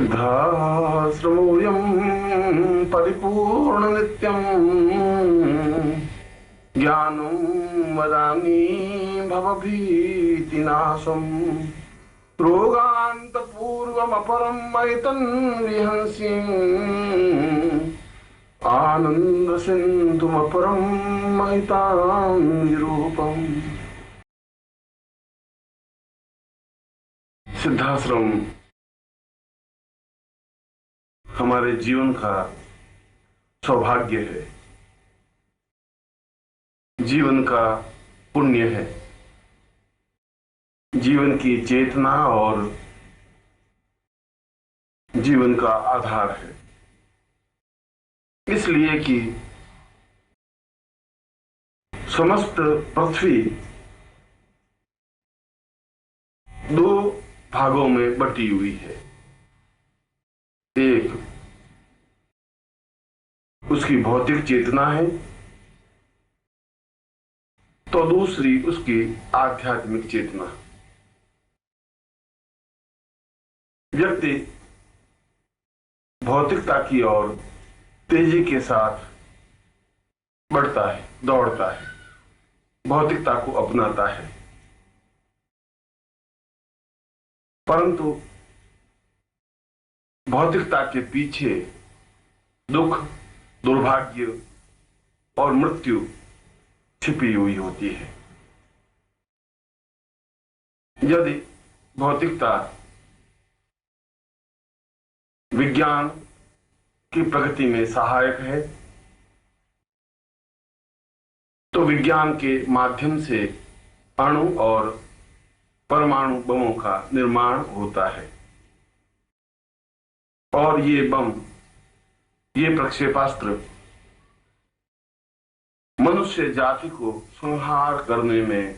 सिद्धाश्रमोऽयं परिपूर्णनित्यं ज्ञानं वदामि भवभीतिनाशं रोगान्तपूर्वमपरं मैतन्विहंसिं आनन्दसिन्धुमपरं महितां निरूपम्। सिद्धाश्रम हमारे जीवन का सौभाग्य है, जीवन का पुण्य है, जीवन की चेतना और जीवन का आधार है। इसलिए कि समस्त पृथ्वी दो भागों में बटी हुई है। एक उसकी भौतिक चेतना है तो दूसरी उसकी आध्यात्मिक चेतना। व्यक्ति भौतिकता की ओर तेजी के साथ बढ़ता है, दौड़ता है, भौतिकता को अपनाता है, परंतु भौतिकता के पीछे दुख, दुर्भाग्य और मृत्यु छिपी हुई होती है। यदि भौतिकता विज्ञान की प्रगति में सहायक है तो विज्ञान के माध्यम से अणु और परमाणु बमों का निर्माण होता है और ये बम, ये प्रक्षेपास्त्र मनुष्य जाति को संहार करने में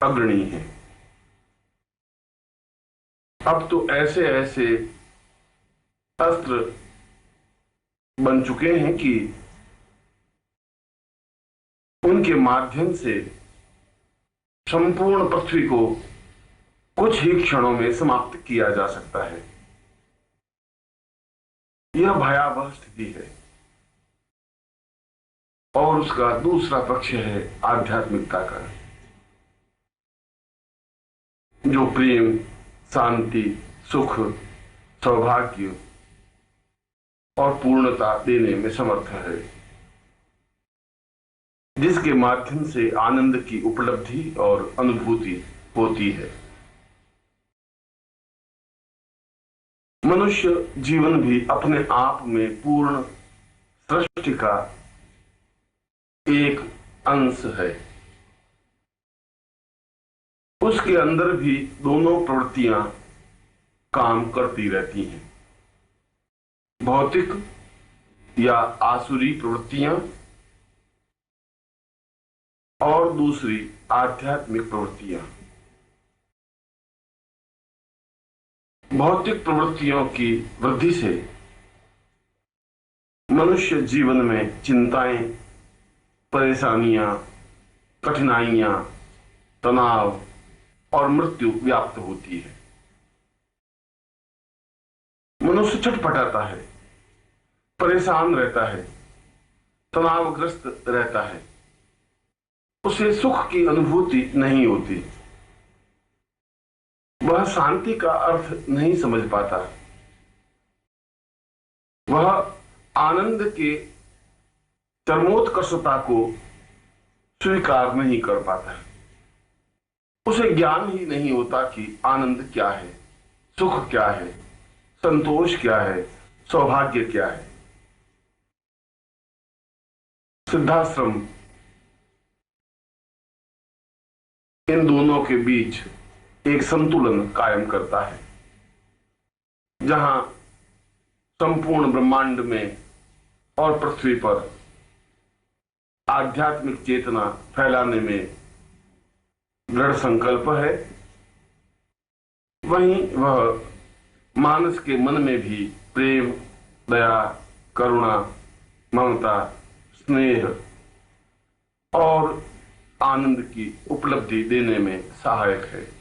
अग्रणी है। अब तो ऐसे ऐसे अस्त्र बन चुके हैं कि उनके माध्यम से संपूर्ण पृथ्वी को कुछ ही क्षणों में समाप्त किया जा सकता है। यह भयावह स्थिति है और उसका दूसरा पक्ष है आध्यात्मिकता का, जो प्रेम, शांति, सुख, सौभाग्य और पूर्णता देने में समर्थ है, जिसके माध्यम से आनंद की उपलब्धि और अनुभूति होती है। मनुष्य जीवन भी अपने आप में पूर्ण सृष्टि का एक अंश है। उसके अंदर भी दोनों प्रवृत्तियां काम करती रहती हैं, भौतिक या आसुरी प्रवृत्तियां और दूसरी आध्यात्मिक प्रवृत्तियां। भौतिक प्रवृत्तियों की वृद्धि से मनुष्य जीवन में चिंताएं, परेशानियां, कठिनाइयां, तनाव और मृत्यु व्याप्त होती है। मनुष्य छटपटाता है, परेशान रहता है, तनावग्रस्त रहता है, उसे सुख की अनुभूति नहीं होती, वह शांति का अर्थ नहीं समझ पाता, वह आनंद के चरमोत्कर्षता को स्वीकार नहीं कर पाता, उसे ज्ञान ही नहीं होता कि आनंद क्या है, सुख क्या है, संतोष क्या है, सौभाग्य क्या है। सिद्धाश्रम इन दोनों के बीच एक संतुलन कायम करता है, जहां संपूर्ण ब्रह्मांड में और पृथ्वी पर आध्यात्मिक चेतना फैलाने में दृढ़ संकल्प है, वहीं वह मानस के मन में भी प्रेम, दया, करुणा, ममता, स्नेह और आनंद की उपलब्धि देने में सहायक है।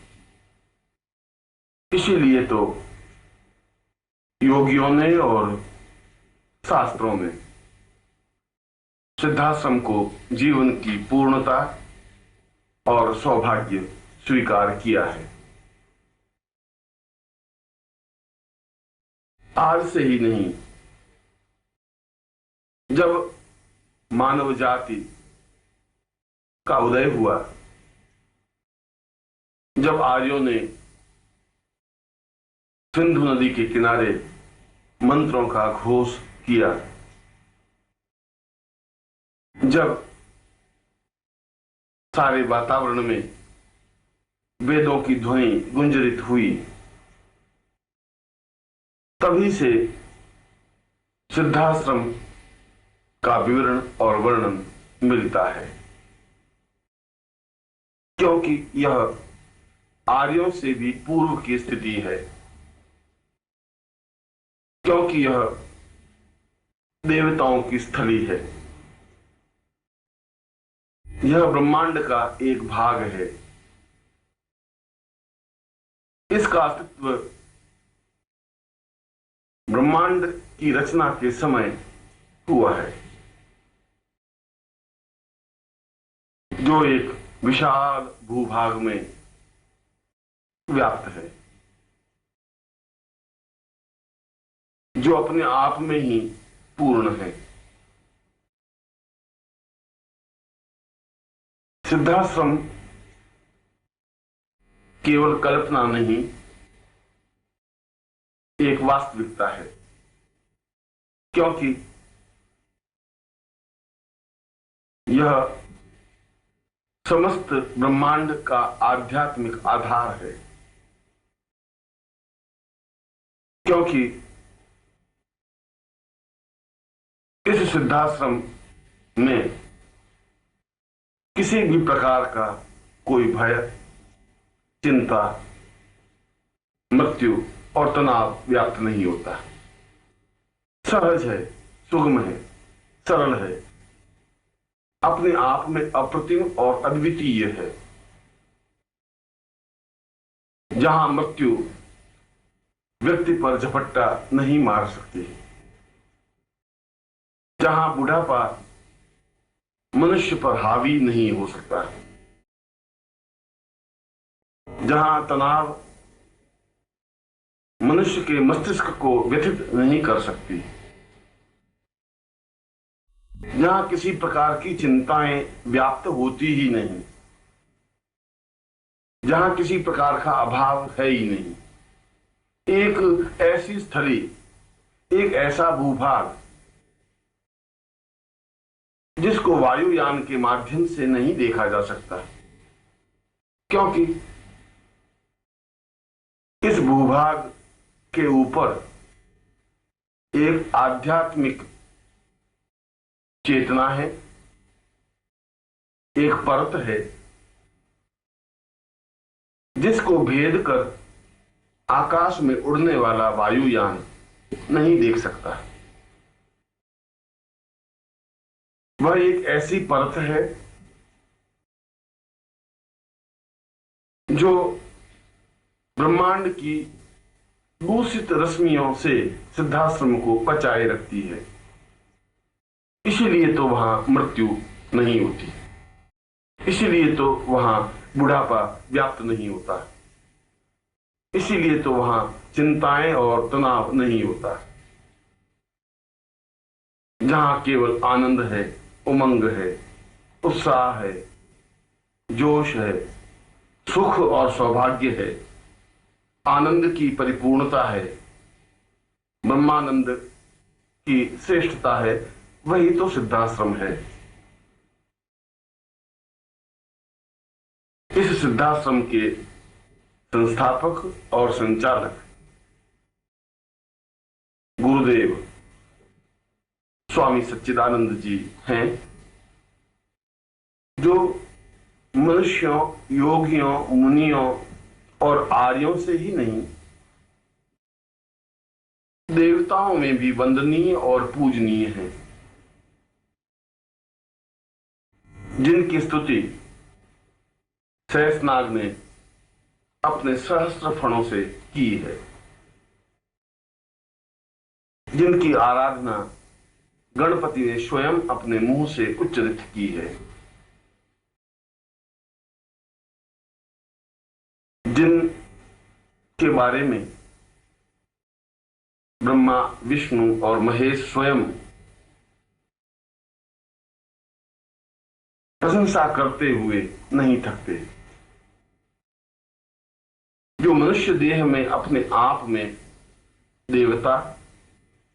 इसीलिए तो योगियों ने और शास्त्रों में सिद्धाश्रम को जीवन की पूर्णता और सौभाग्य स्वीकार किया है। आज से ही नहीं, जब मानव जाति का उदय हुआ, जब आर्यों ने सिंधु नदी के किनारे मंत्रों का घोष किया, जब सारे वातावरण में वेदों की ध्वनि गुंजरित हुई, तभी से सिद्धाश्रम का विवरण और वर्णन मिलता है, क्योंकि यह आर्यों से भी पूर्व की स्थिति है, क्योंकि यह देवताओं की स्थली है, यह ब्रह्मांड का एक भाग है। इसका अस्तित्व ब्रह्मांड की रचना के समय हुआ है, जो एक विशाल भूभाग में व्याप्त है, जो अपने आप में ही पूर्ण है। सिद्धाश्रम केवल कल्पना नहीं, एक वास्तविकता है, क्योंकि यह समस्त ब्रह्मांड का आध्यात्मिक आधार है, क्योंकि इस सिद्धाश्रम में किसी भी प्रकार का कोई भय, चिंता, मृत्यु और तनाव व्याप्त नहीं होता। सहज है, सुगम है, सरल है, अपने आप में अप्रतिम और अद्वितीय है, जहां मृत्यु व्यक्ति पर झपट्टा नहीं मार सकती, जहां बुढ़ापा मनुष्य पर हावी नहीं हो सकता, जहां तनाव मनुष्य के मस्तिष्क को व्यथित नहीं कर सकती, जहां किसी प्रकार की चिंताएं व्याप्त होती ही नहीं, जहां किसी प्रकार का अभाव है ही नहीं। एक ऐसी स्थली, एक ऐसा भूभाग जिसको वायुयान के माध्यम से नहीं देखा जा सकता, क्योंकि इस भूभाग के ऊपर एक आध्यात्मिक चेतना है, एक परत है, जिसको भेद कर आकाश में उड़ने वाला वायुयान नहीं देख सकता। वह एक ऐसी परत है जो ब्रह्मांड की दूषित रश्मियों से सिद्धाश्रम को बचाए रखती है। इसीलिए तो वहां मृत्यु नहीं होती, इसीलिए तो वहां बुढ़ापा व्याप्त नहीं होता, इसीलिए तो वहां चिंताएं और तनाव नहीं होता, जहां केवल आनंद है, उमंग है, उत्साह है, जोश है, सुख और सौभाग्य है, आनंद की परिपूर्णता है, ब्रह्मानंद की श्रेष्ठता है। वही तो सिद्धाश्रम है। इस सिद्धाश्रम के संस्थापक और संचालक गुरुदेव स्वामी सच्चिदानंद जी हैं, जो मनुष्यों, योगियों, मुनियों और आर्यों से ही नहीं, देवताओं में भी वंदनीय और पूजनीय हैं, जिनकी स्तुति शेषनाग ने अपने सहस्त्र फणों से की है। जिनकी आराधना गणपति ने स्वयं अपने मुंह से उच्चरित की है, जिन के बारे में ब्रह्मा, विष्णु और महेश स्वयं प्रशंसा करते हुए नहीं थकते, जो मनुष्य देह में अपने आप में देवता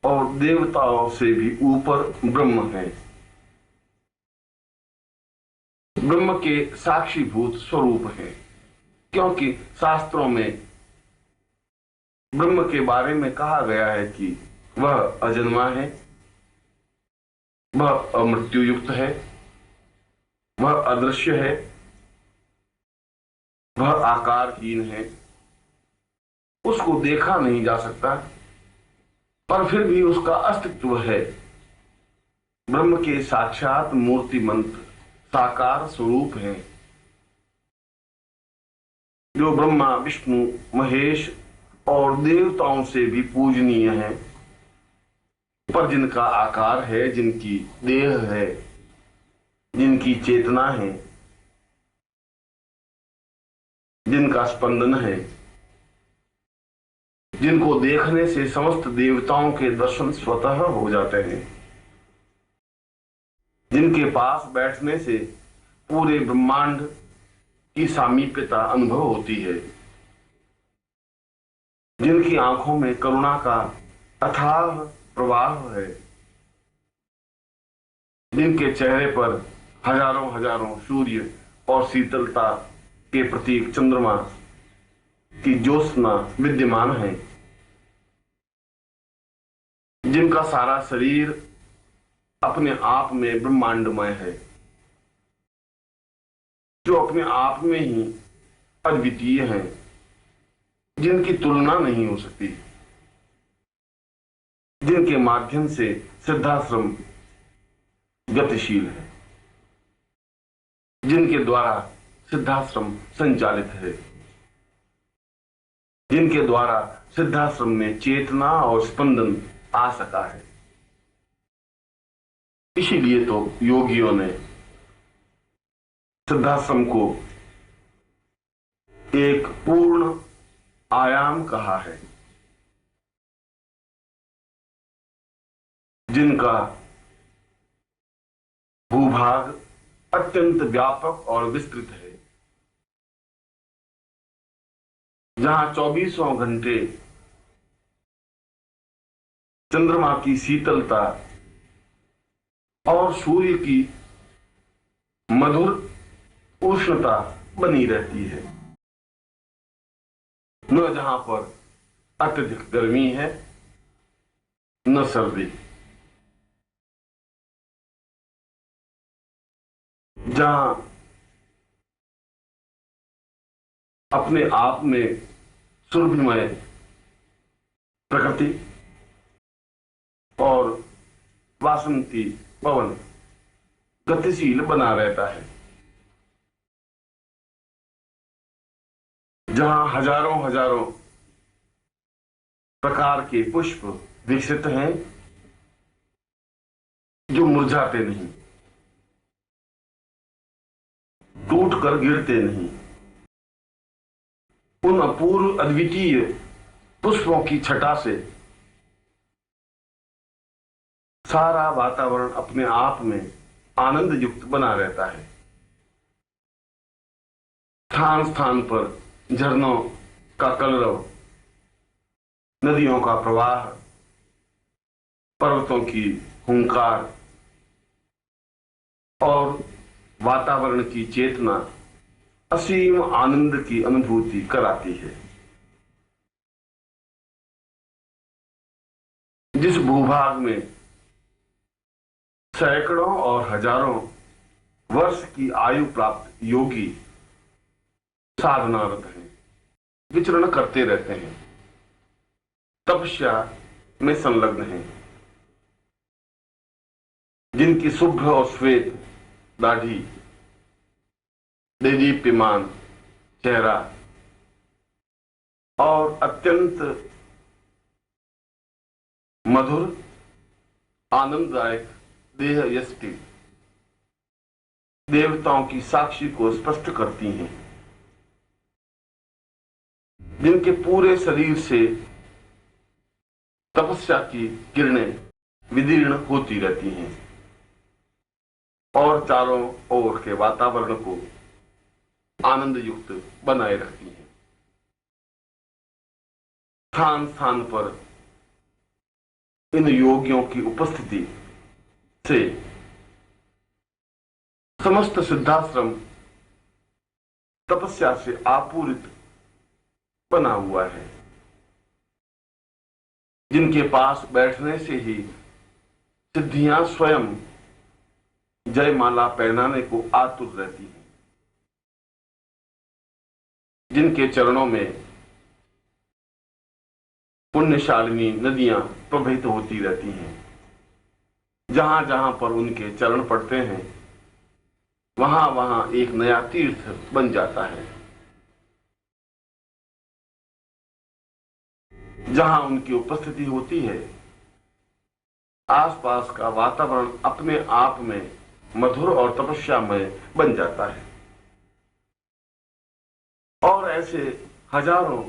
और देवताओं से भी ऊपर ब्रह्म है, ब्रह्म के साक्षीभूत स्वरूप है। क्योंकि शास्त्रों में ब्रह्म के बारे में कहा गया है कि वह अजन्मा है, वह अमृत्यु युक्त है, वह अदृश्य है, वह आकारहीन है, उसको देखा नहीं जा सकता, पर फिर भी उसका अस्तित्व है। ब्रह्म के साक्षात मूर्तिमंत साकार स्वरूप है, जो ब्रह्मा, विष्णु, महेश और देवताओं से भी पूजनीय है, पर जिनका आकार है, जिनकी देह है, जिनकी चेतना है, जिनका स्पंदन है, जिनको देखने से समस्त देवताओं के दर्शन स्वतः हो जाते हैं, जिनके पास बैठने से पूरे ब्रह्मांड की सामीप्यता अनुभव होती है, जिनकी आंखों में करुणा का अथाह प्रवाह है, जिनके चेहरे पर हजारों हजारों सूर्य और शीतलता के प्रतीक चंद्रमा की ज्योत्सना विद्यमान है, जिनका सारा शरीर अपने आप में ब्रह्मांडमय है, जो अपने आप में ही अद्वितीय है, जिनकी तुलना नहीं हो सकती, जिनके माध्यम से सिद्धाश्रम गतिशील है, जिनके द्वारा सिद्धाश्रम संचालित है, जिनके द्वारा सिद्धाश्रम में चेतना और स्पंदन आ सका है। इसीलिए तो योगियों ने सिद्धाश्रम को एक पूर्ण आयाम कहा है, जिनका भूभाग अत्यंत व्यापक और विस्तृत है, जहां 24 घंटे चंद्रमा की शीतलता और सूर्य की मधुर उष्णता बनी रहती है, न जहां पर अत्यधिक गर्मी है न सर्दी, जहां अपने आप में सुरभिमय प्रकृति और वासंती पवन गतिशील बना रहता है, जहां हजारों हजारों प्रकार के पुष्प विकसित हैं, जो मुरझाते नहीं, टूट कर गिरते नहीं, उन अपूर्व अद्वितीय पुष्पों की छटा से सारा वातावरण अपने आप में आनंद युक्त बना रहता है। स्थान स्थान पर झरनों का कलरव, नदियों का प्रवाह, पर्वतों की हुंकार और वातावरण की चेतना असीम आनंद की अनुभूति कराती है। जिस भूभाग में सैकड़ों और हजारों वर्ष की आयु प्राप्त योगी साधनारत हैं, विचरण करते रहते हैं, तपस्या में संलग्न हैं, जिनकी शुभ्र और श्वेत दाढ़ी, देदीप्यमान चेहरा और अत्यंत मधुर आनंददायक देह यष्टि देवताओं की साक्षी को स्पष्ट करती हैं, जिनके पूरे शरीर से तपस्या की किरणें विदीर्ण होती रहती हैं और चारों ओर के वातावरण को आनंद युक्त बनाए रखती हैं। स्थान स्थान पर इन योगियों की उपस्थिति से समस्त सिद्धाश्रम तपस्या से आपूरित बना हुआ है, जिनके पास बैठने से ही सिद्धियां स्वयं जयमाला पहनाने को आतुर रहती हैं, जिनके चरणों में पुण्यशालिनी नदियां प्रवाहित होती रहती हैं। जहां जहां पर उनके चरण पड़ते हैं वहां वहां एक नया तीर्थ बन जाता है। जहां उनकी उपस्थिति होती है आसपास का वातावरण अपने आप में मधुर और तपस्यामय बन जाता है। और ऐसे हजारों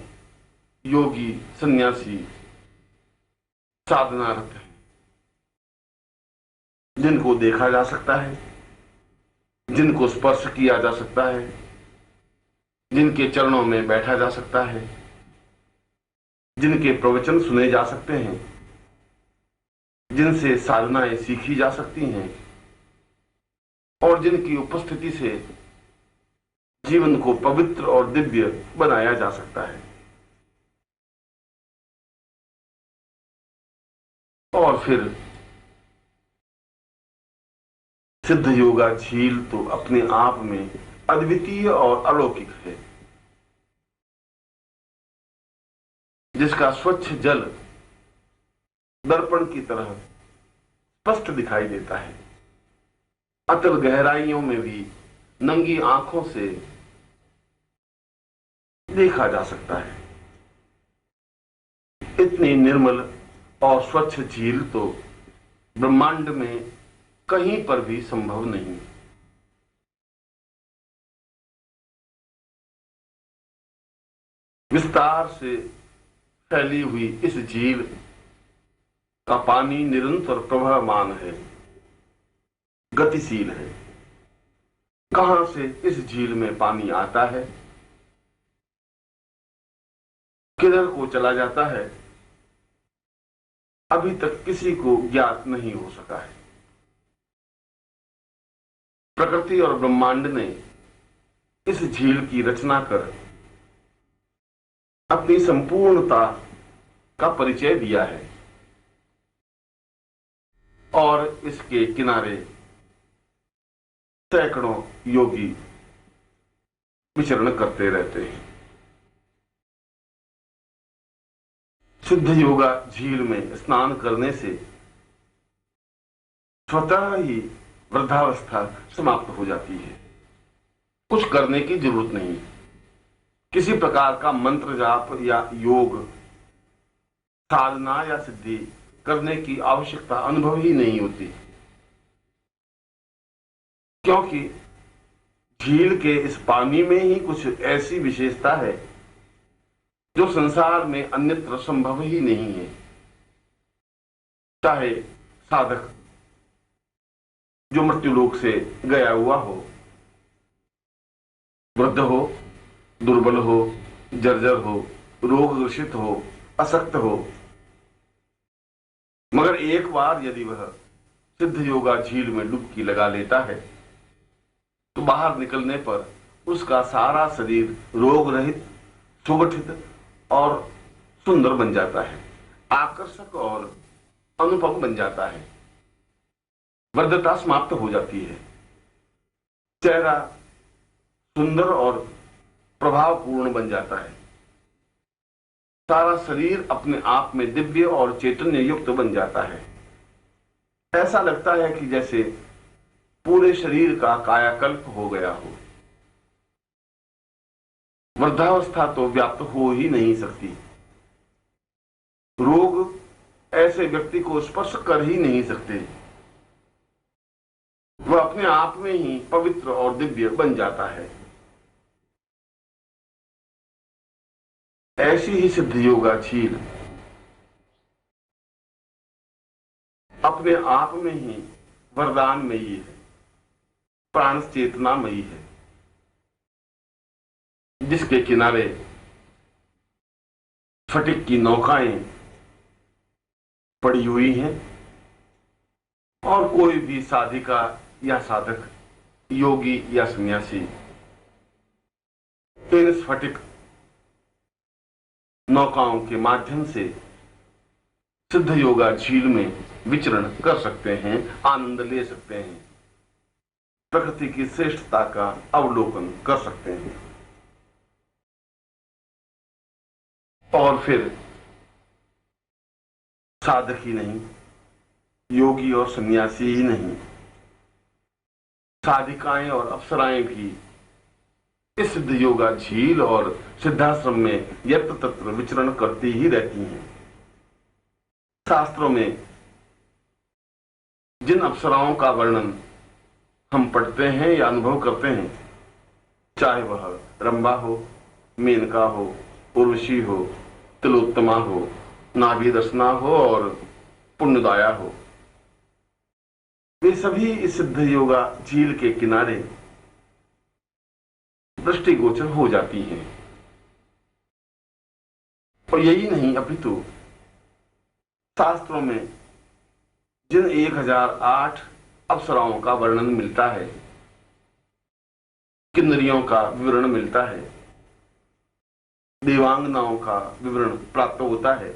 योगी सन्यासी साधनारत हैं, जिनको देखा जा सकता है, जिनको स्पर्श किया जा सकता है, जिनके चरणों में बैठा जा सकता है, जिनके प्रवचन सुने जा सकते हैं, जिनसे साधनाएं सीखी जा सकती हैं और जिनकी उपस्थिति से जीवन को पवित्र और दिव्य बनाया जा सकता है। और फिर सिद्ध योगा झील तो अपने आप में अद्वितीय और अलौकिक है, जिसका स्वच्छ जल दर्पण की तरह स्पष्ट दिखाई देता है। अतल गहराइयों में भी नंगी आंखों से देखा जा सकता है। इतनी निर्मल और स्वच्छ झील तो ब्रह्मांड में कहीं पर भी संभव नहीं। विस्तार से फैली हुई इस झील का पानी निरंतर प्रवहमान है, गतिशील है। कहां से इस झील में पानी आता है, किधर को चला जाता है, अभी तक किसी को ज्ञात नहीं हो सका है। प्रकृति और ब्रह्मांड ने इस झील की रचना कर अपनी संपूर्णता का परिचय दिया है और इसके किनारे सैकड़ों योगी विचरण करते रहते हैं। सिद्ध योगा झील में स्नान करने से स्वतः ही वृद्धावस्था समाप्त हो जाती है। कुछ करने की जरूरत नहीं, किसी प्रकार का मंत्र जाप या योग साधना या सिद्धि करने की आवश्यकता अनुभव ही नहीं होती, क्योंकि झील के इस पानी में ही कुछ ऐसी विशेषता है जो संसार में अन्यत्र संभव ही नहीं है। चाहे साधक जो मृत्युलोक से गया हुआ हो, वृद्ध हो, दुर्बल हो, जर्जर हो, रोग ग्रसित हो, अशक्त हो, मगर एक बार यदि वह सिद्ध योगा झील में डुबकी लगा लेता है तो बाहर निकलने पर उसका सारा शरीर रोग रहित, सुगठित और सुंदर बन जाता है, आकर्षक और अनुपम बन जाता है। वृद्धता समाप्त हो जाती है, चेहरा सुंदर और प्रभावपूर्ण बन जाता है, सारा शरीर अपने आप में दिव्य और चैतन्य युक्त बन जाता है। ऐसा लगता है कि जैसे पूरे शरीर का कायाकल्प हो गया हो। वृद्धावस्था तो व्याप्त हो ही नहीं सकती। रोग ऐसे व्यक्ति को स्पर्श कर ही नहीं सकते। वह अपने आप में ही पवित्र और दिव्य बन जाता है। ऐसी ही सिद्ध योगाशील अपने आप में ही वरदानमयी है, प्राण चेतनामयी है, जिसके किनारे स्फटिक की नौकाएं पड़ी हुई हैं और कोई भी साधिका या साधक, योगी या सन्यासी इन स्फटिक नौकाओं के माध्यम से सिद्ध योगा झील में विचरण कर सकते हैं, आनंद ले सकते हैं, प्रकृति की श्रेष्ठता का अवलोकन कर सकते हैं। और फिर साधक ही नहीं, योगी और सन्यासी ही नहीं, साधिकाएं और अप्सराएं भी इस सिद्ध योगा झील और सिद्धाश्रम में यत्र तत्र विचरण करती ही रहती हैं। शास्त्रों में जिन अप्सराओं का वर्णन हम पढ़ते हैं या अनुभव करते हैं, चाहे वह रंभा हो, मेनका हो, उर्वशी हो, तिलोत्तमा हो, नाभिदर्शना हो और पुण्यदाया हो, वे सभी इस सिद्ध योगा झील के किनारे दृष्टिगोचर हो जाती हैं। और यही नहीं, अपितु शास्त्रों में जिन 1008 अप्सराओं का वर्णन मिलता है, किन्नरियों का विवरण मिलता है, देवांगनाओं का विवरण प्राप्त होता है,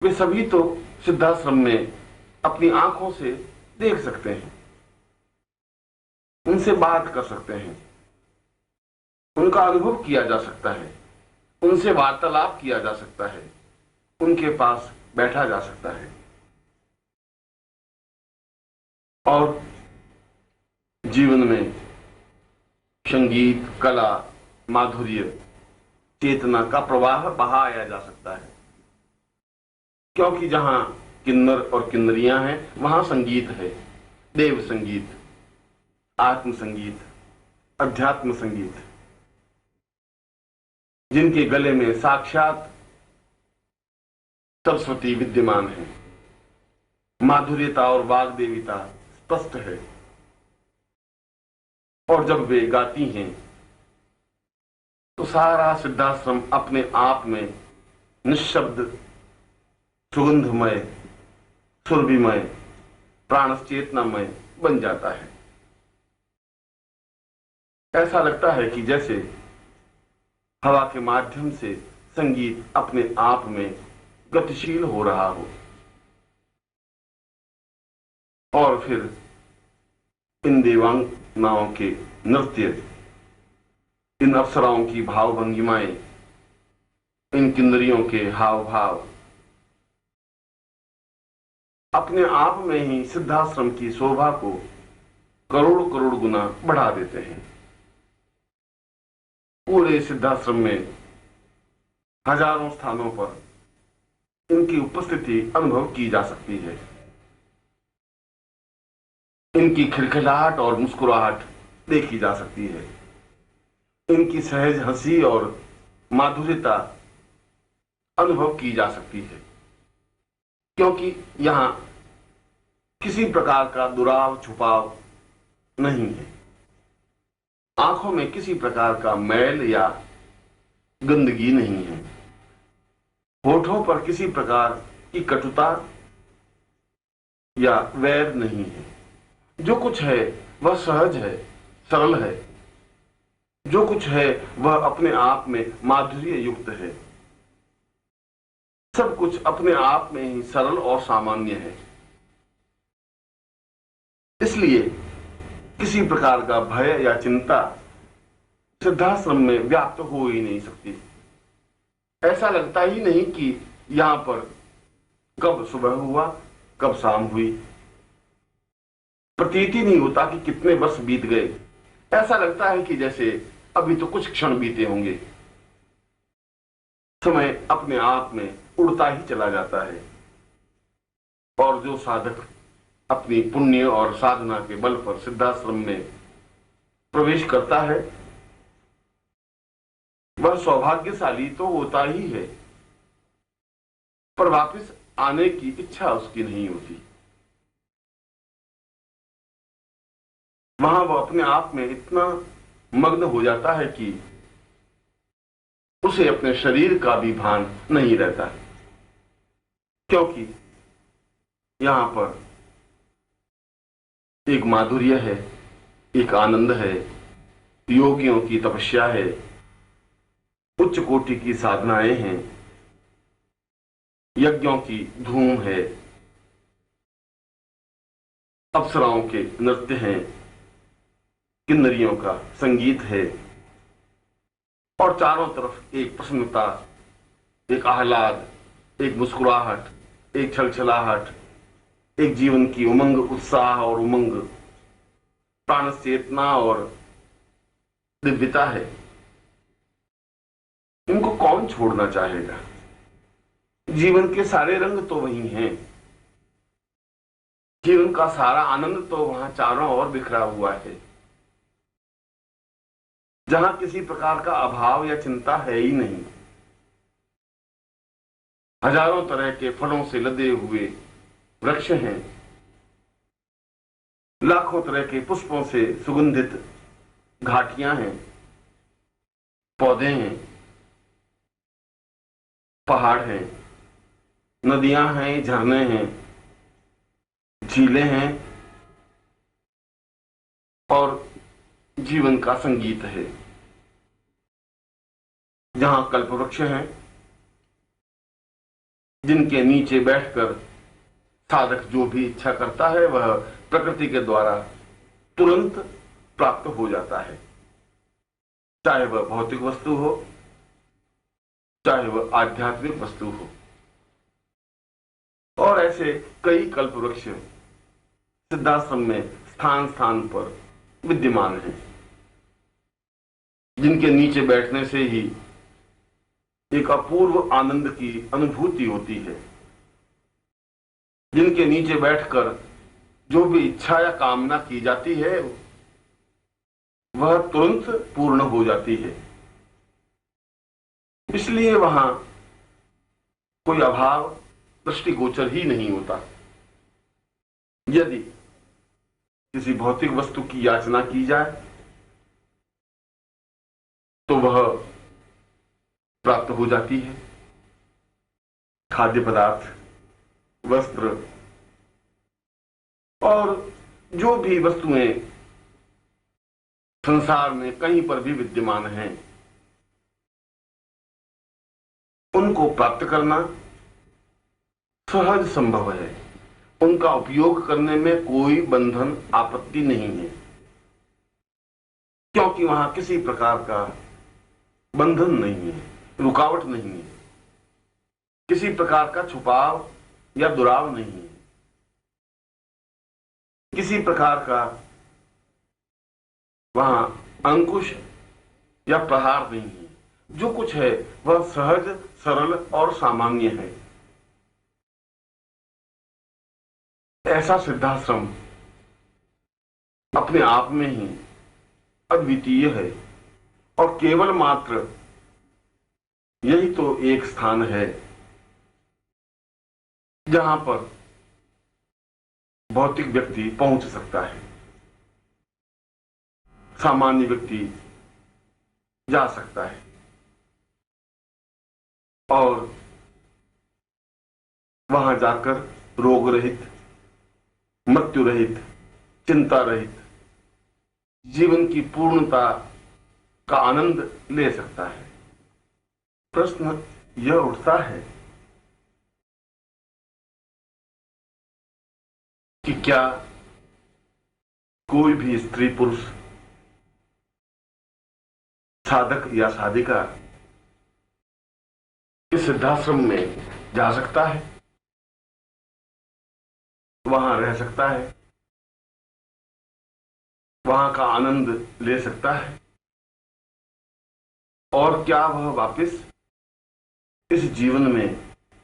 वे सभी तो सिद्धाश्रम में अपनी आंखों से देख सकते हैं, उनसे बात कर सकते हैं, उनका अनुभव किया जा सकता है, उनसे वार्तालाप किया जा सकता है, उनके पास बैठा जा सकता है। और जीवन में संगीत, कला, माधुर्य, चेतना का प्रवाह बहाया जा सकता है, क्योंकि जहां किन्नर और किन्नरियां हैं वहां संगीत है, देव संगीत, आत्म संगीत, अध्यात्म संगीत, जिनके गले में साक्षात सरस्वती विद्यमान है, माधुर्यता और वाग्देविता स्पष्ट है। और जब वे गाती हैं तो सारा सिद्धाश्रम अपने आप में निःशब्द, सुगंधमय, सुरभिमय, प्राण चेतनामय बन जाता है। ऐसा लगता है कि जैसे हवा के माध्यम से संगीत अपने आप में गतिशील हो रहा हो, और फिर इन देवांगनाओं के नृत्य, इन अप्सराओं की भाव भंगिमाएं, इन किन्नरियों के हाव भाव अपने आप में ही सिद्धाश्रम की शोभा को करोड़ करोड़ गुना बढ़ा देते हैं। पूरे सिद्धाश्रम में हजारों स्थानों पर इनकी उपस्थिति अनुभव की जा सकती है। इनकी खिलखिलाहट और मुस्कुराहट देखी जा सकती है, इनकी सहज हंसी और माधुर्यता अनुभव की जा सकती है, क्योंकि यहां किसी प्रकार का दुराव छुपाव नहीं है, आंखों में किसी प्रकार का मैल या गंदगी नहीं है, होठों पर किसी प्रकार की कटुता या वैर नहीं है। जो कुछ है वह सहज है, सरल है, जो कुछ है वह अपने आप में माधुर्य युक्त है, सब कुछ अपने आप में ही सरल और सामान्य है। इसलिए किसी प्रकार का भय या चिंता सिद्धाश्रम में व्याप्त हो ही नहीं सकती। ऐसा लगता ही नहीं कि यहां पर कब सुबह हुआ, कब शाम हुई। प्रतीति नहीं होता कि कितने वर्ष बीत गए। ऐसा लगता है कि जैसे अभी तो कुछ क्षण बीते होंगे। समय अपने आप में उड़ता ही चला जाता है। और जो साधक अपनी पुण्य और साधना के बल पर सिद्धाश्रम में प्रवेश करता है वह सौभाग्यशाली तो होता ही है, पर वापस आने की इच्छा उसकी नहीं होती। वहां वह अपने आप में इतना मग्न हो जाता है कि उसे अपने शरीर का भी भान नहीं रहता, क्योंकि यहां पर एक माधुर्य है, एक आनंद है, योगियों की तपस्या है, उच्च कोटि की साधनाएं हैं, यज्ञों की धूम है, अप्सराओं के नृत्य हैं, किन्नरियों का संगीत है, और चारों तरफ एक प्रसन्नता, एक आह्लाद, एक मुस्कुराहट, एक छलछलाहट, एक जीवन की उमंग, उत्साह और उमंग, प्राण चेतना और दिव्यता है। इनको कौन छोड़ना चाहेगा? जीवन के सारे रंग तो वही हैं, जीवन का सारा आनंद तो वहां चारों ओर बिखरा हुआ है, जहां किसी प्रकार का अभाव या चिंता है ही नहीं। हजारों तरह के फलों से लदे हुए वृक्ष हैं, लाखों तरह के पुष्पों से सुगंधित घाटियां हैं, पौधे हैं, पहाड़ हैं, नदियां हैं, झरने हैं, झीलें हैं, और जीवन का संगीत है। जहां कल्पवृक्ष हैं, जिनके नीचे बैठकर साधक जो भी इच्छा करता है वह प्रकृति के द्वारा तुरंत प्राप्त हो जाता है, चाहे वह भौतिक वस्तु हो, चाहे वह आध्यात्मिक वस्तु हो। और ऐसे कई कल्पवृक्ष सिद्धाश्रम में स्थान स्थान पर विद्यमान हैं, जिनके नीचे बैठने से ही एक अपूर्व आनंद की अनुभूति होती है, जिनके नीचे बैठकर जो भी इच्छा या कामना की जाती है वह तुरंत पूर्ण हो जाती है। इसलिए वहां कोई अभाव दृष्टिगोचर ही नहीं होता। यदि किसी भौतिक वस्तु की याचना की जाए तो वह प्राप्त हो जाती है। खाद्य पदार्थ, वस्त्र और जो भी वस्तुएं संसार में कहीं पर भी विद्यमान हैं, उनको प्राप्त करना सहज संभव है। उनका उपयोग करने में कोई बंधन, आपत्ति नहीं है, क्योंकि वहां किसी प्रकार का बंधन नहीं है, रुकावट नहीं है, किसी प्रकार का छुपाव या दुराव नहीं है, किसी प्रकार का वहां अंकुश या प्रहार नहीं है। जो कुछ है वह सहज, सरल और सामान्य है। ऐसा सिद्धाश्रम अपने आप में ही अद्वितीय है, और केवल मात्र यही तो एक स्थान है जहां पर भौतिक व्यक्ति पहुंच सकता है, सामान्य व्यक्ति जा सकता है, और वहां जाकर रोग रहित, मृत्यु रहित, चिंता रहित जीवन की पूर्णता का आनंद ले सकता है। प्रश्न यह उठता है कि क्या कोई भी स्त्री पुरुष, साधक या साधिका इस सिद्धाश्रम में जा सकता है, वहां रह सकता है, वहां का आनंद ले सकता है, और क्या वह वापस इस जीवन में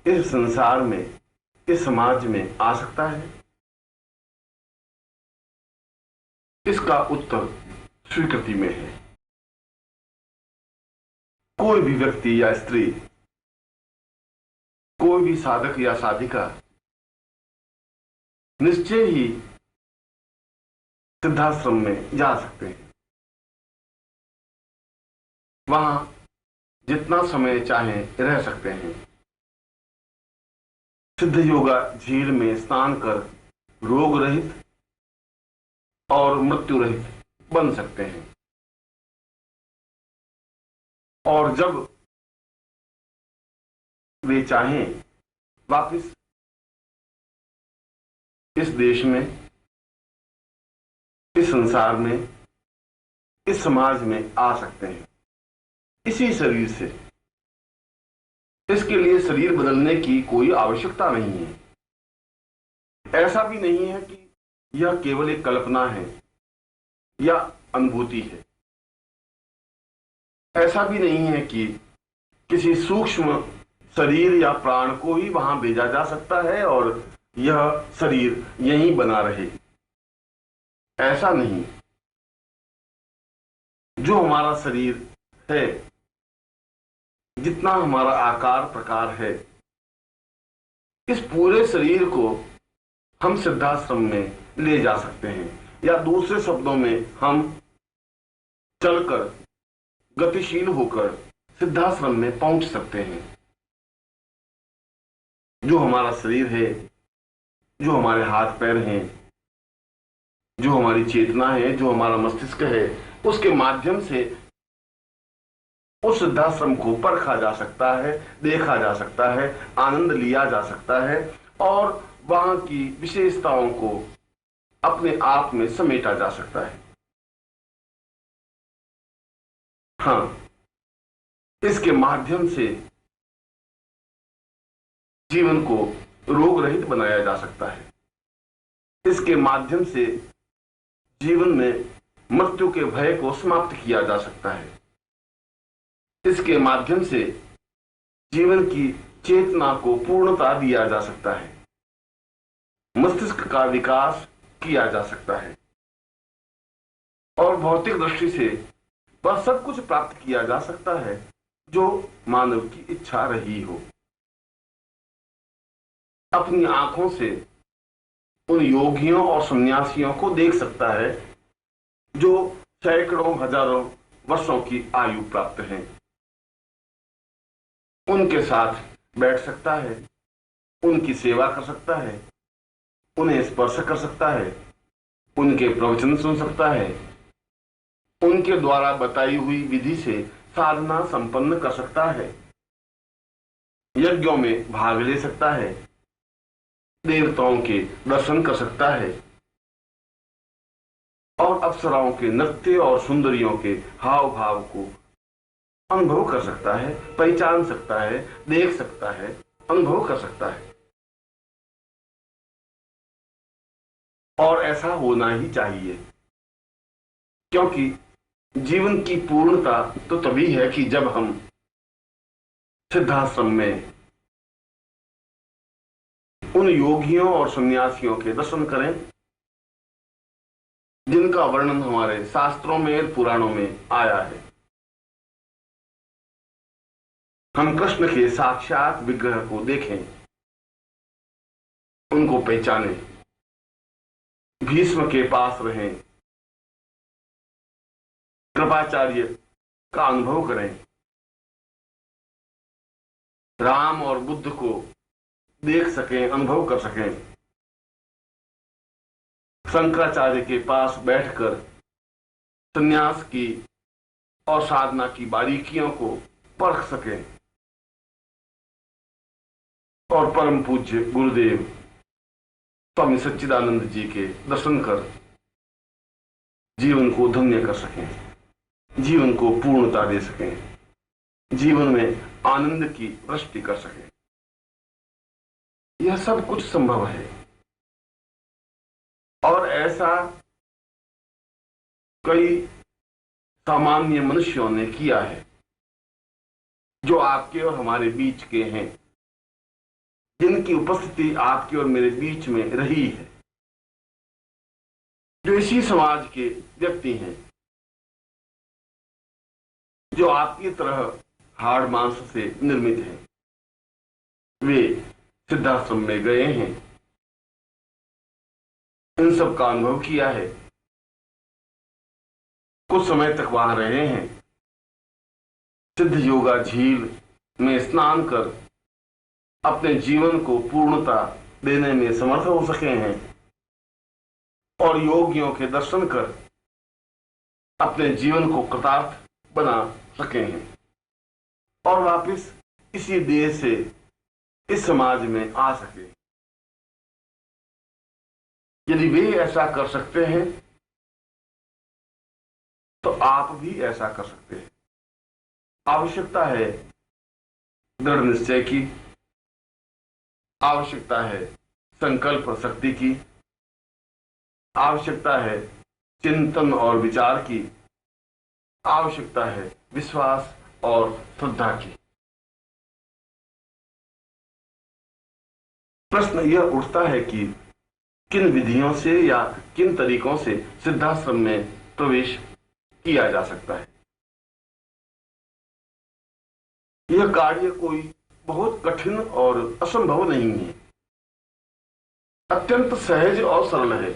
इस संसार में, इस समाज में आ सकता है? इसका उत्तर स्वीकृति में है। कोई भी व्यक्ति या स्त्री, कोई भी साधक या साधिका निश्चय ही सिद्धाश्रम में जा सकते हैं। वहां जितना समय चाहें रह सकते हैं। सिद्ध योगा झील में स्नान कर रोग रहित और मृत्यु रहित बन सकते हैं। और जब वे चाहें वापस इस देश में, इस संसार में, इस समाज में आ सकते हैं इसी शरीर से। इसके लिए शरीर बदलने की कोई आवश्यकता नहीं है। ऐसा भी नहीं है कि यह केवल एक कल्पना है या अनुभूति है। ऐसा भी नहीं है कि किसी सूक्ष्म शरीर या प्राण को ही वहां भेजा जा सकता है और यह शरीर यहीं बना रहे। ऐसा नहीं। जो हमारा शरीर है, जितना हमारा आकार प्रकार है, इस पूरे शरीर को हम सिद्धाश्रम में ले जा सकते हैं, या दूसरे शब्दों में हम चलकर, गतिशील होकर सिद्धाश्रम में पहुंच सकते हैं। जो हमारा शरीर है, जो हमारे हाथ पैर हैं, जो हमारी चेतना है, जो हमारा मस्तिष्क है, उसके माध्यम से उस सिद्धाश्रम को परखा जा सकता है, देखा जा सकता है, आनंद लिया जा सकता है और वहां की विशेषताओं को अपने आप में समेटा जा सकता है। हाँ, इसके माध्यम से जीवन को रोग रहित बनाया जा सकता है। इसके माध्यम से जीवन में मृत्यु के भय को समाप्त किया जा सकता है। इसके माध्यम से जीवन की चेतना को पूर्णता दिया जा सकता है। मस्तिष्क का विकास किया जा सकता है और भौतिक दृष्टि से वह सब कुछ प्राप्त किया जा सकता है जो मानव की इच्छा रही हो। अपनी आंखों से उन योगियों और सन्यासियों को देख सकता है जो सैकड़ों हजारों वर्षों की आयु प्राप्त हैं। उनके साथ बैठ सकता है, उनकी सेवा कर सकता है, उन्हें स्पर्श कर सकता है, उनके प्रवचन सुन सकता है, उनके द्वारा बताई हुई विधि से साधना संपन्न कर सकता है, यज्ञों में भाग ले सकता है, देवताओं के दर्शन कर सकता है और अप्सराओं के नृत्य और सुंदरियों के हाव भाव को अनुभव कर सकता है, पहचान सकता है, देख सकता है, अनुभव कर सकता है। और ऐसा होना ही चाहिए, क्योंकि जीवन की पूर्णता तो तभी है कि जब हम सिद्धाश्रम में उन योगियों और सन्यासियों के दर्शन करें जिनका वर्णन हमारे शास्त्रों में, पुराणों में आया है। हम कृष्ण के साक्षात विग्रह को देखें, उनको पहचानें, भीष्म के पास रहें, कृपाचार्य का अनुभव करें, राम और बुद्ध को देख सकें, अनुभव कर सकें, शंकराचार्य के पास बैठकर संन्यास की और साधना की बारीकियों को परख सकें और परम पूज्य गुरुदेव स्वामी सच्चिदानंद जी के दर्शन कर जीवन को धन्य कर सकें, जीवन को पूर्णता दे सकें, जीवन में आनंद की वृष्टि कर सकें। यह सब कुछ संभव है और ऐसा कई सामान्य मनुष्यों ने किया है जो आपके और हमारे बीच के हैं। जिनकी उपस्थिति आपके और मेरे बीच में रही है, जो इसी समाज के व्यक्ति हैं, जो आपकी तरह हाड़ मांस से निर्मित हैं, वे सिद्धाश्रम में गए हैं, इन सब का अनुभव किया है, कुछ समय तक वहां रहे हैं, सिद्ध योगा झील में स्नान कर अपने जीवन को पूर्णता देने में समर्थ हो सके हैं और योगियों के दर्शन कर अपने जीवन को कृतार्थ बना सके हैं और वापस इसी देह से इस समाज में आ सके। यदि वे ऐसा कर सकते हैं तो आप भी ऐसा कर सकते हैं। आवश्यकता है दृढ़ निश्चय की, आवश्यकता है संकल्प शक्ति की, आवश्यकता है चिंतन और विचार की, आवश्यकता है विश्वास और श्रद्धा की। प्रश्न यह उठता है कि किन विधियों से या किन तरीकों से सिद्धाश्रम में प्रवेश किया जा सकता है। यह कार्य कोई बहुत कठिन और असंभव नहीं है, अत्यंत सहज और सरल है।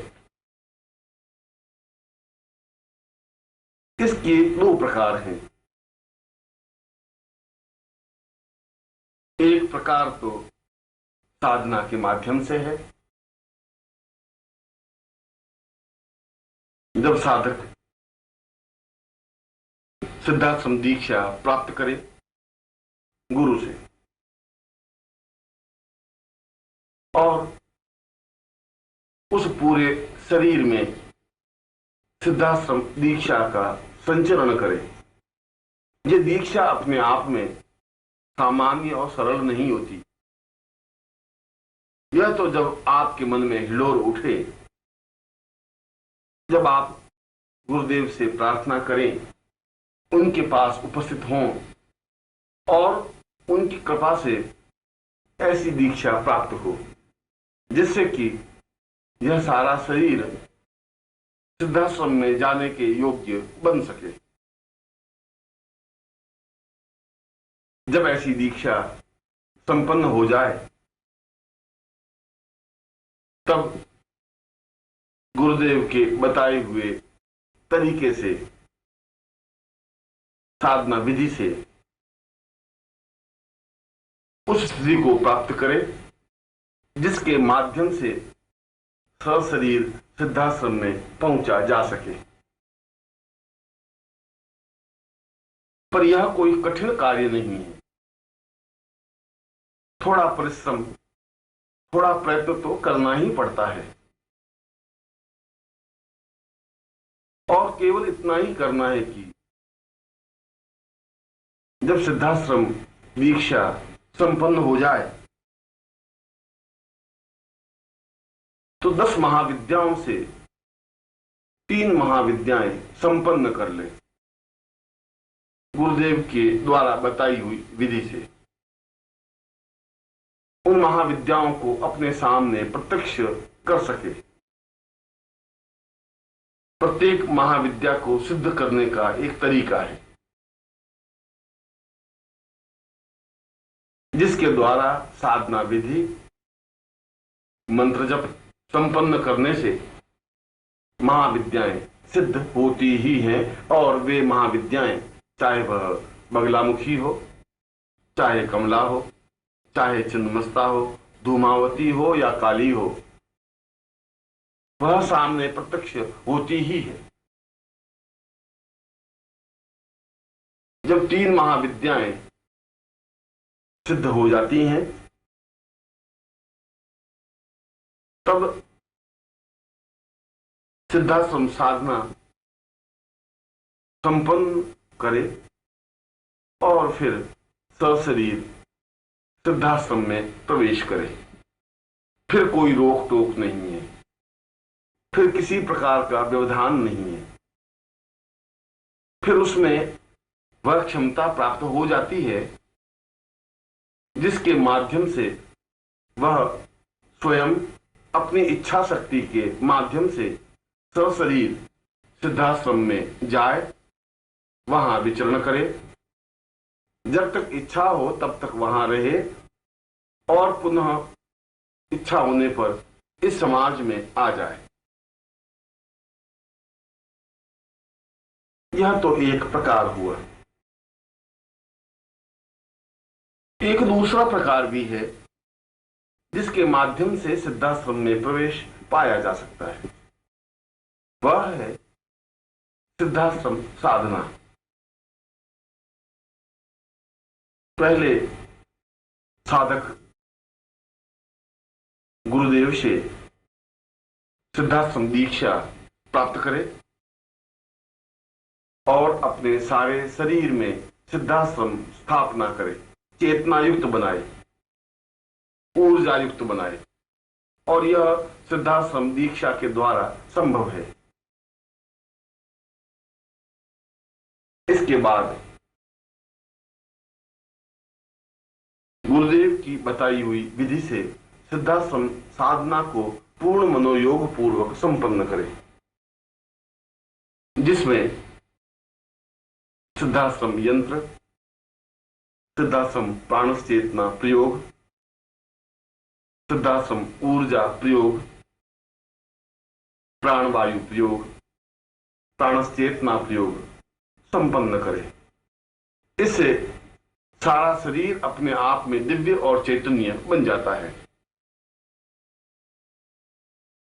इसके दो प्रकार हैं। एक प्रकार तो साधना के माध्यम से है, जब साधक सिद्धाश्रम दीक्षा प्राप्त करे गुरु से और उस पूरे शरीर में सिद्धाश्रम दीक्षा का संचरण करे। ये दीक्षा अपने आप में सामान्य और सरल नहीं होती। यह तो जब आपके मन में हिलोर उठे, जब आप गुरुदेव से प्रार्थना करें, उनके पास उपस्थित हों और उनकी कृपा से ऐसी दीक्षा प्राप्त हो जिससे कि यह सारा शरीर सिद्धाश्रम में जाने के योग्य बन सके। जब ऐसी दीक्षा संपन्न हो जाए तब गुरुदेव के बताए हुए तरीके से साधना विधि से उस स्थिति को प्राप्त करें जिसके माध्यम से सशरीर सिद्धाश्रम में पहुंचा जा सके। पर यह कोई कठिन कार्य नहीं है। थोड़ा परिश्रम, थोड़ा प्रयत्न तो करना ही पड़ता है और केवल इतना ही करना है कि जब सिद्धाश्रम दीक्षा संपन्न हो जाए तो 10 महाविद्याओं से 3 महाविद्याएं संपन्न कर ले गुरुदेव के द्वारा बताई हुई विधि से। उन महाविद्याओं को अपने सामने प्रत्यक्ष कर सके। प्रत्येक महाविद्या को सिद्ध करने का एक तरीका है जिसके द्वारा साधना विधि मंत्र जप संपन्न करने से महाविद्याएं सिद्ध होती ही हैं और वे महाविद्याएं चाहे वह बगलामुखी हो, चाहे कमला हो, चाहे छिन्नमस्ता हो, धूमावती हो या काली हो, वह सामने प्रत्यक्ष होती ही है। जब 3 महाविद्याएं सिद्ध हो जाती हैं तब सिद्धाश्रम साधना संपन्न करे और फिर सशरीर सिद्धाश्रम में प्रवेश करे। फिर कोई रोक टोक नहीं है, फिर किसी प्रकार का व्यवधान नहीं है। फिर उसमें वह क्षमता प्राप्त हो जाती है जिसके माध्यम से वह स्वयं अपनी इच्छा शक्ति के माध्यम से सशरीर सिद्धाश्रम में जाए, वहां विचरण करे, जब तक इच्छा हो तब तक वहां रहे और पुनः इच्छा होने पर इस समाज में आ जाए। यह तो एक प्रकार हुआ। एक दूसरा प्रकार भी है जिसके माध्यम से सिद्धाश्रम में प्रवेश पाया जा सकता है। वह है सिद्धाश्रम साधना। पहले साधक गुरुदेव से सिद्धाश्रम दीक्षा प्राप्त करे और अपने सारे शरीर में सिद्धाश्रम स्थापना करे, चेतना युक्त बनाए, ऊर्जा युक्त बनाए, और यह सिद्धाश्रम दीक्षा के द्वारा संभव है। इसके बाद गुरुदेव की बताई हुई विधि से सिद्धाश्रम साधना को पूर्ण मनोयोग पूर्वक संपन्न करे, जिसमें सिद्धाश्रम यंत्र, सिद्धाश्रम प्राणस चेतना प्रयोग, सिद्धाश्रम ऊर्जा प्रयोग, प्राणवायु प्रयोग, प्राणस चेतना प्रयोग संपन्न करे। इससे सारा शरीर अपने आप में दिव्य और चैतन्य बन जाता है।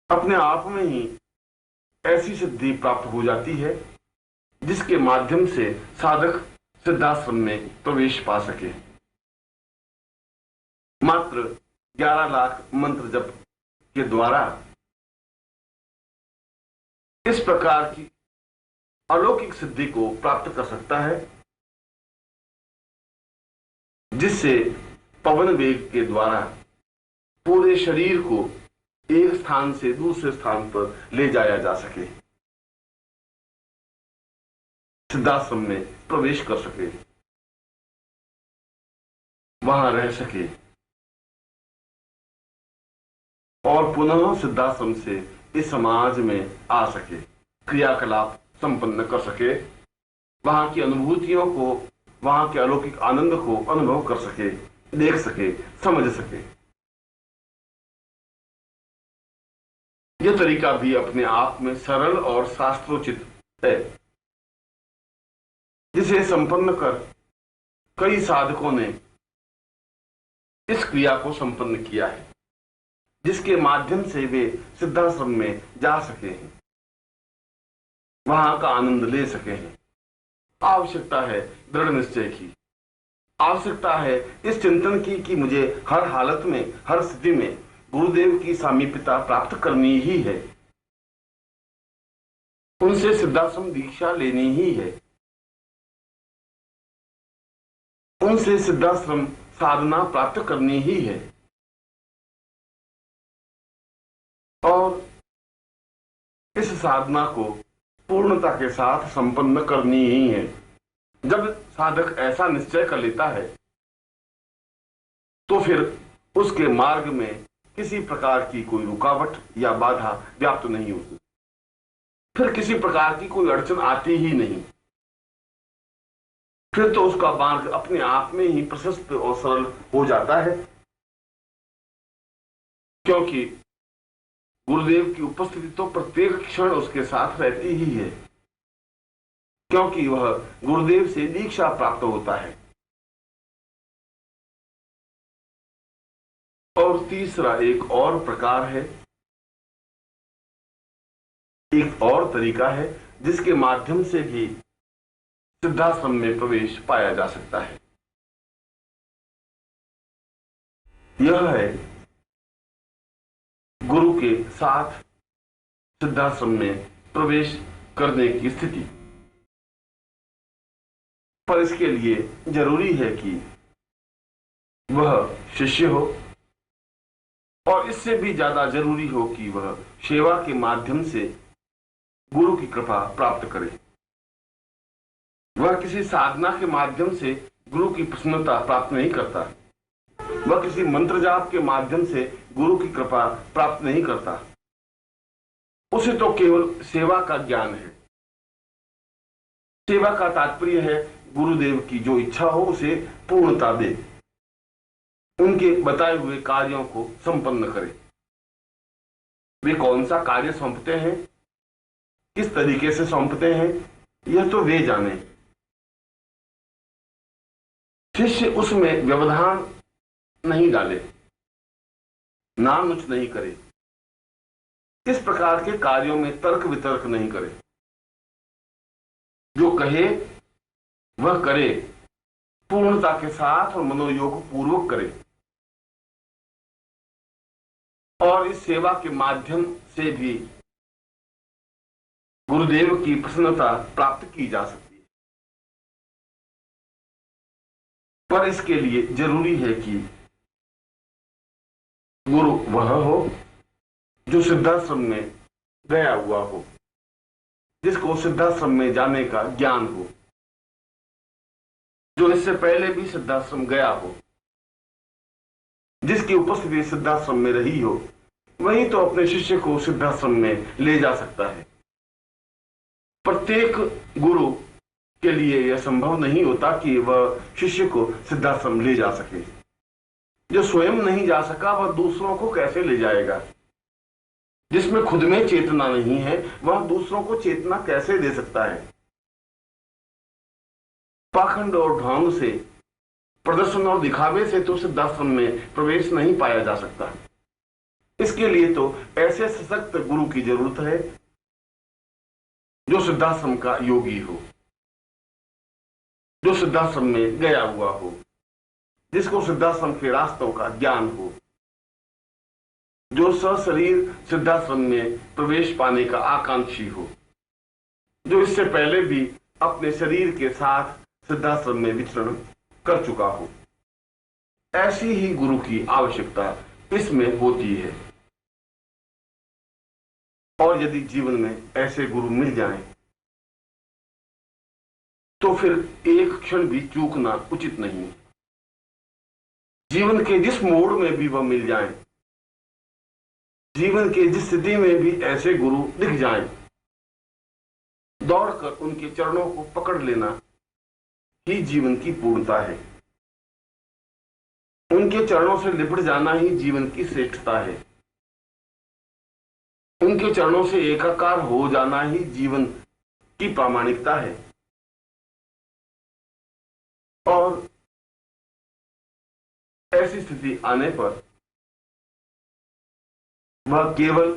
अपने आप में ही ऐसी सिद्धि प्राप्त हो जाती है जिसके माध्यम से साधक सिद्धाश्रम में प्रवेश पा सके। मात्र 11 लाख मंत्र जप के द्वारा इस प्रकार की अलौकिक सिद्धि को प्राप्त कर सकता है, जिससे पवन वेग के द्वारा पूरे शरीर को एक स्थान से दूसरे स्थान पर ले जाया जा सके, सिद्धाश्रम में प्रवेश कर सके, वहां रह सके और पुनः सिद्धाश्रम से इस समाज में आ सके, क्रियाकलाप संपन्न कर सके, वहां की अनुभूतियों को, वहां के अलौकिक आनंद को अनुभव कर सके, देख सके, समझ सके। यह तरीका भी अपने आप में सरल और शास्त्रोचित है, जिसे संपन्न कर कई साधकों ने इस क्रिया को संपन्न किया है, जिसके माध्यम से वे सिद्धाश्रम में जा सके हैं, वहां का आनंद ले सके हैं। आवश्यकता है दृढ़ निश्चय की, आवश्यकता है इस चिंतन की कि मुझे हर हालत में, हर स्थिति में गुरुदेव की सामीप्यता प्राप्त करनी ही है, उनसे सिद्धाश्रम दीक्षा लेनी ही है, उनसे सिद्धाश्रम साधना प्राप्त करनी ही है और इस साधना को पूर्णता के साथ संपन्न करनी ही है। जब साधक ऐसा निश्चय कर लेता है तो फिर उसके मार्ग में किसी प्रकार की कोई रुकावट या बाधा व्याप्त नहीं होती, फिर किसी प्रकार की कोई अड़चन आती ही नहीं। फिर तो उसका मार्ग अपने आप में ही प्रशस्त और सरल हो जाता है, क्योंकि गुरुदेव की उपस्थिति तो प्रत्येक क्षण उसके साथ रहती ही है, क्योंकि वह गुरुदेव से दीक्षा प्राप्त होता है। और तीसरा एक और प्रकार है, एक और तरीका है जिसके माध्यम से भी सिद्धाश्रम में प्रवेश पाया जा सकता है। यह है गुरु के साथ सिद्धाश्रम में प्रवेश करने की स्थिति। पर इसके लिए जरूरी है कि वह शिष्य हो और इससे भी ज्यादा जरूरी हो कि वह सेवा के माध्यम से गुरु की कृपा प्राप्त करे। वह किसी साधना के माध्यम से गुरु की प्रसन्नता प्राप्त नहीं करता। वह किसी मंत्र जाप के माध्यम से गुरु की कृपा प्राप्त नहीं करता। उसे तो केवल सेवा का ज्ञान है। सेवा का तात्पर्य है गुरुदेव की जो इच्छा हो उसे पूर्णता दे, उनके बताए हुए कार्यों को संपन्न करे। वे कौन सा कार्य सौंपते हैं, किस तरीके से सौंपते हैं, यह तो वे जाने। शिष्य उसमें व्यवधान नहीं डाले, नानुच नहीं करे, इस प्रकार के कार्यों में तर्क वितर्क नहीं करे। जो कहे वह करे, पूर्णता के साथ और मनोयोग पूर्वक करे। और इस सेवा के माध्यम से भी गुरुदेव की प्रसन्नता प्राप्त की जा सकती है। पर इसके लिए जरूरी है कि गुरु वह हो जो सिद्धाश्रम में गया हुआ हो, जिसको सिद्धाश्रम में जाने का ज्ञान हो, जो इससे पहले भी सिद्धाश्रम गया हो, जिसकी उपस्थिति सिद्धाश्रम में रही हो, वही तो अपने शिष्य को सिद्धाश्रम में ले जा सकता है। प्रत्येक गुरु के लिए यह संभव नहीं होता कि वह शिष्य को सिद्धाश्रम ले जा सके। जो स्वयं नहीं जा सका वह दूसरों को कैसे ले जाएगा? जिसमें खुद में चेतना नहीं है वह दूसरों को चेतना कैसे दे सकता है? पाखंड और ढोंग से, प्रदर्शन और दिखावे से तो सिद्धाश्रम में प्रवेश नहीं पाया जा सकता। इसके लिए तो ऐसे सशक्त गुरु की जरूरत है जो सिद्धाश्रम का योगी हो, जो सिद्धाश्रम में गया हुआ हो, जिसको सिद्धाश्रम के रास्तों का ज्ञान हो, जो सशरीर सिद्धाश्रम में प्रवेश पाने का आकांक्षी हो, जो इससे पहले भी अपने शरीर के साथ सिद्धाश्रम में विचरण कर चुका हो। ऐसी ही गुरु की आवश्यकता इसमें होती है। और यदि जीवन में ऐसे गुरु मिल जाएं, तो फिर एक क्षण भी चूकना उचित नहीं। जीवन के जिस मोड़ में भी वह मिल जाएं, जीवन के जिस स्थिति में भी ऐसे गुरु दिख जाएं, दौड़कर उनके चरणों को पकड़ लेना ही जीवन की पूर्णता है। उनके चरणों से लिपट जाना ही जीवन की श्रेष्ठता है। उनके चरणों से एकाकार हो जाना ही जीवन की प्रामाणिकता है। और ऐसी स्थिति आने पर वह केवल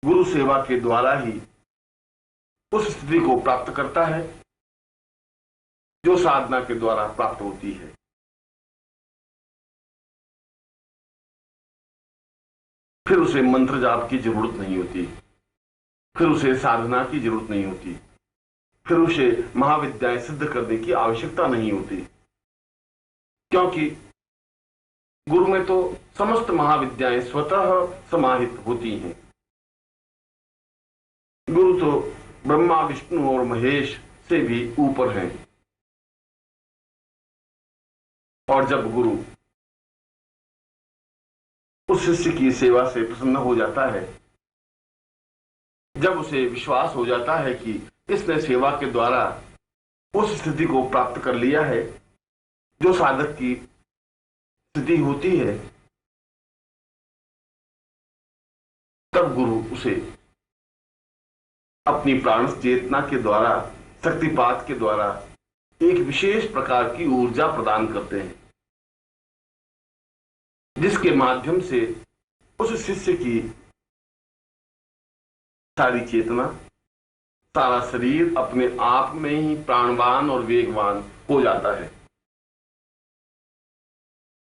गुरु सेवा के द्वारा ही उस स्थिति को प्राप्त करता है जो साधना के द्वारा प्राप्त होती है। फिर उसे मंत्र जाप की जरूरत नहीं होती, फिर उसे साधना की जरूरत नहीं होती, फिर उसे महाविद्याएं सिद्ध करने की आवश्यकता नहीं होती, क्योंकि गुरु में तो समस्त महाविद्याएं स्वतः समाहित होती हैं। गुरु तो ब्रह्मा, विष्णु और महेश से भी ऊपर हैं। और जब गुरु उस शिष्य की सेवा से प्रसन्न हो जाता है, जब उसे विश्वास हो जाता है कि इसने सेवा के द्वारा उस स्थिति को प्राप्त कर लिया है जो साधक की स्थिति होती है, तब गुरु उसे अपनी प्राण चेतना के द्वारा, शक्तिपात के द्वारा एक विशेष प्रकार की ऊर्जा प्रदान करते हैं, जिसके माध्यम से उस शिष्य की सारी चेतना, सारा शरीर अपने आप में ही प्राणवान और वेगवान हो जाता है।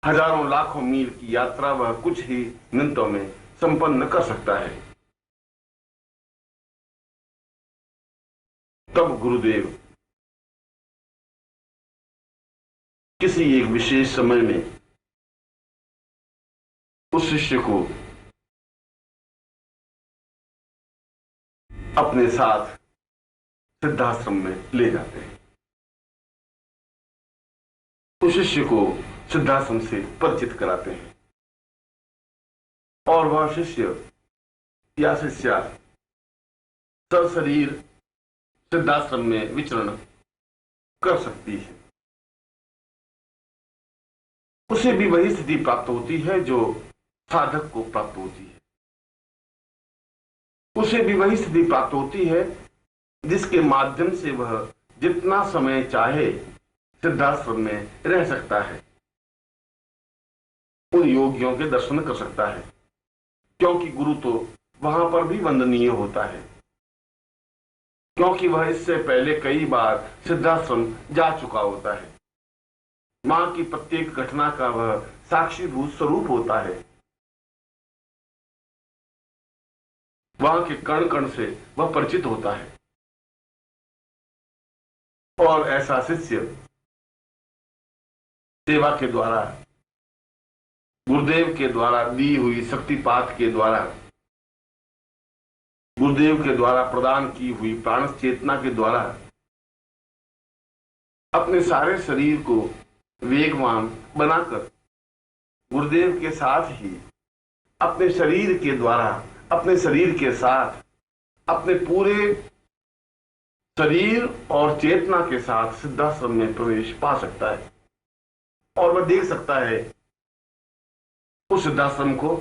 हजारों लाखों मील की यात्रा वह कुछ ही मिनटों में संपन्न कर सकता है। तब गुरुदेव किसी एक विशेष समय में उस शिष्य को अपने साथ सिद्धाश्रम में ले जाते हैं। उस शिष्य को सिद्धाश्रम से परिचित कराते हैं और वह शिष्य या शिष्या सशरीर सिद्धाश्रम में विचरण कर सकती है। उसे भी वही स्थिति प्राप्त होती है जो साधक को प्राप्त होती है। उसे भी वही स्थिति प्राप्त होती है जिसके माध्यम से वह जितना समय चाहे सिद्धाश्रम में रह सकता है, उन योगियों के दर्शन कर सकता है, क्योंकि गुरु तो वहां पर भी वंदनीय होता है, क्योंकि वह इससे पहले कई बार सिद्धाश्रम जा चुका होता है। मां की प्रत्येक घटना का वह साक्षीभूत स्वरूप होता है। वहां के कण कण से वह परिचित होता है और ऐसा शिष्य सेवा के द्वारा, गुरुदेव के द्वारा दी हुई शक्तिपात के द्वारा, गुरुदेव के द्वारा प्रदान की हुई प्राण चेतना के द्वारा अपने सारे शरीर को वेगवान बनाकर गुरुदेव के साथ ही अपने शरीर के द्वारा, अपने शरीर के साथ, अपने पूरे शरीर और चेतना के साथ सिद्धाश्रम में प्रवेश पा सकता है और वह देख सकता है उस सिद्धाश्रम को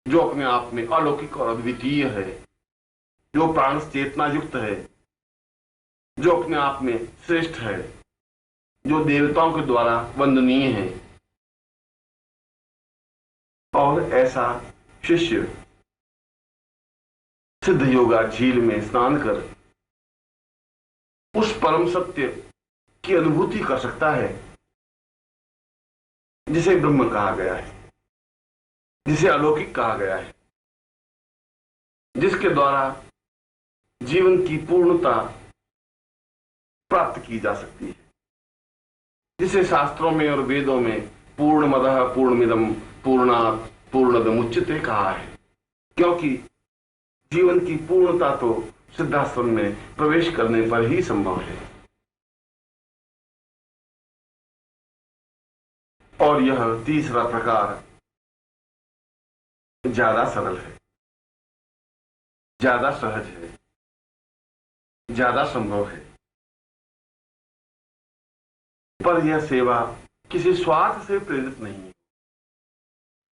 जो अपने आप में अलौकिक और अद्वितीय है, जो प्राण चेतना युक्त है, जो अपने आप में श्रेष्ठ है, जो देवताओं के द्वारा वंदनीय है। और ऐसा शिष्य सिद्ध योगा झील में स्नान कर उस परम सत्य की अनुभूति कर सकता है जिसे ब्रह्म कहा गया है, जिसे अलौकिक कहा गया है, जिसके द्वारा जीवन की पूर्णता प्राप्त की जा सकती है, जिसे शास्त्रों में और वेदों में पूर्णमदः पूर्णमिदं पूर्णात् पूर्णमुदच्यते कहा है, क्योंकि जीवन की पूर्णता तो सिद्धाश्रम में प्रवेश करने पर ही संभव है। और यह तीसरा प्रकार ज्यादा सरल है, ज्यादा सहज है, ज्यादा संभव है, पर यह सेवा किसी स्वार्थ से प्रेरित नहीं है।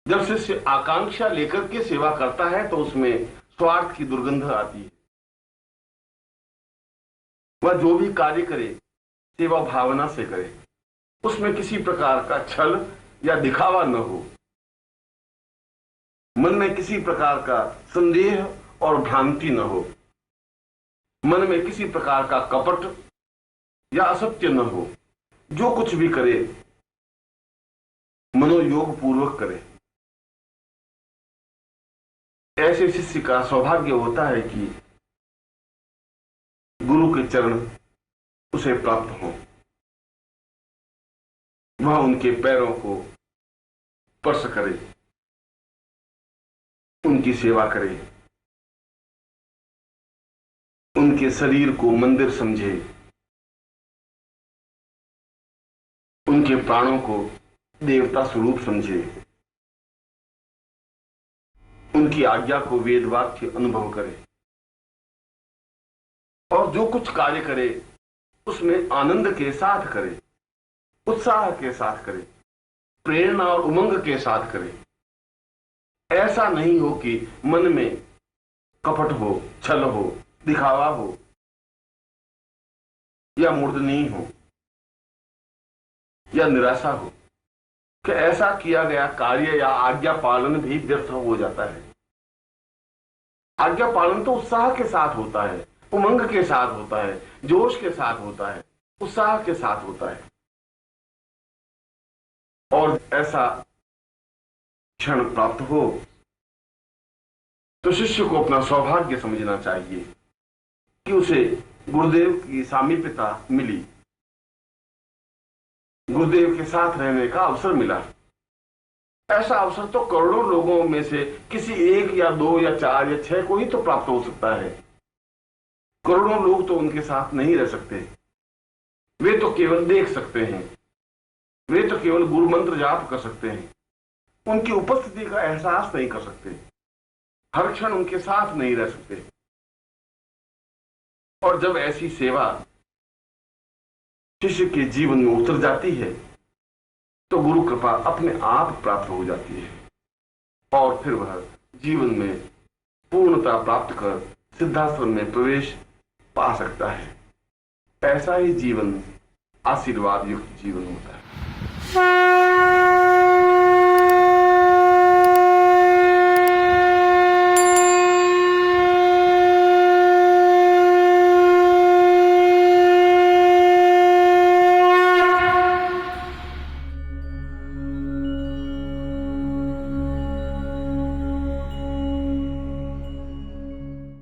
जब शिष्य आकांक्षा लेकर के सेवा करता है तो उसमें स्वार्थ की दुर्गंध आती है। वह जो भी कार्य करे सेवा भावना से करे, उसमें किसी प्रकार का छल या दिखावा न हो, मन में किसी प्रकार का संदेह और भ्रांति न हो, मन में किसी प्रकार का कपट या असत्य न हो। जो कुछ भी करे मनोयोग पूर्वक करे। ऐसे शिष्य का सौभाग्य होता है कि गुरु के चरण उसे प्राप्त हो, वह उनके पैरों को स्पर्श करे, उनकी सेवा करे, उनके शरीर को मंदिर समझे, उनके प्राणों को देवता स्वरूप समझे, उनकी आज्ञा को वेद वाक्य अनुभव करे और जो कुछ कार्य करे उसमें आनंद के साथ करे, उत्साह के साथ करे, प्रेरणा और उमंग के साथ करे। ऐसा नहीं हो कि मन में कपट हो, छल हो, दिखावा हो या मूर्धनी हो या निराशा हो, कि ऐसा किया गया कार्य या आज्ञा पालन भी व्यर्थ हो जाता है। आज्ञा पालन तो उत्साह के साथ होता है, उमंग के साथ होता है, जोश के साथ होता है, उत्साह के साथ होता है। और ऐसा क्षण प्राप्त हो तो शिष्य को अपना सौभाग्य समझना चाहिए कि उसे गुरुदेव की सामीप्यता मिली, गुरुदेव के साथ रहने का अवसर मिला। ऐसा अवसर तो करोड़ों लोगों में से किसी एक या दो या चार या छह को ही तो प्राप्त हो सकता है। करोड़ों लोग तो उनके साथ नहीं रह सकते, वे तो केवल देख सकते हैं, वे तो केवल गुरु मंत्र जाप कर सकते हैं, उनकी उपस्थिति का एहसास नहीं कर सकते, हर क्षण उनके साथ नहीं रह सकते। और जब ऐसी सेवा शिष्य के जीवन में उतर जाती है तो गुरु कृपा अपने आप प्राप्त हो जाती है और फिर वह जीवन में पूर्णता प्राप्त कर सिद्धाश्रम में प्रवेश पा सकता है। ऐसा ही जीवन आशीर्वाद युक्त जीवन होता है।